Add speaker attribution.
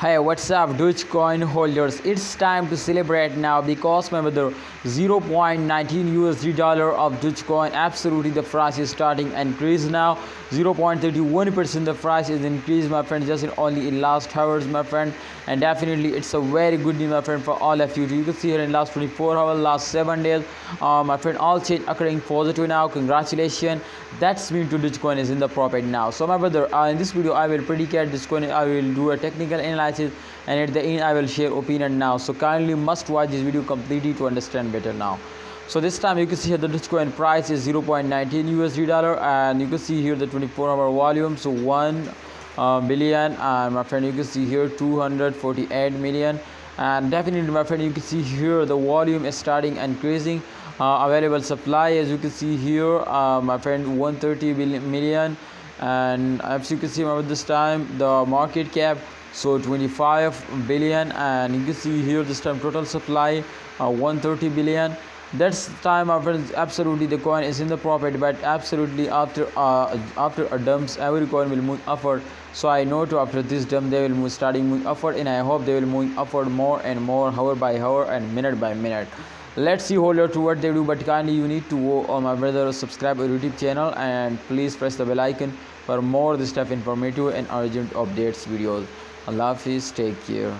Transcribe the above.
Speaker 1: Hey, what's up, Dogecoin holders? It's time to celebrate now because my brother, 0.19 USD dollar of Dogecoin. Absolutely, the price is starting increase now. 0.31% the price is increased, my friend, just only in last hours, my friend. And definitely, it's a very good news, my friend, for all of you. You can see here in last 24 hours, last 7 days, my friend, all change occurring positive now. Congratulations. That's mean to Dogecoin is in the profit now. So my brother, in this video, I will predicate Dogecoin. I will do a technical analysis, and at the end I will share opinion now. So kindly must watch this video completely to understand better now. So this time you can see here the Dogecoin price is 0.19 USD dollar, and you can see here the 24-hour volume, so 1 billion, and my friend, you can see here 248 million. And definitely, my friend, you can see here the volume is starting increasing. Available supply, as you can see here, my friend, 130 million. And as you can see, this time the market cap, so 25 billion. And you can see here this time total supply, 130 billion. That's time, my friends. Absolutely, the coin is in the profit, but absolutely after a dumps, every coin will move upward. So I know to after this dump they will move starting moving upward, and I hope they will move upward more and more, hour by hour and minute by minute. Let's see holder to what they do, but kindly you need to my brother, subscribe our YouTube channel, and please press the bell icon for more this type informative and urgent updates videos. Allah Hafiz, take care.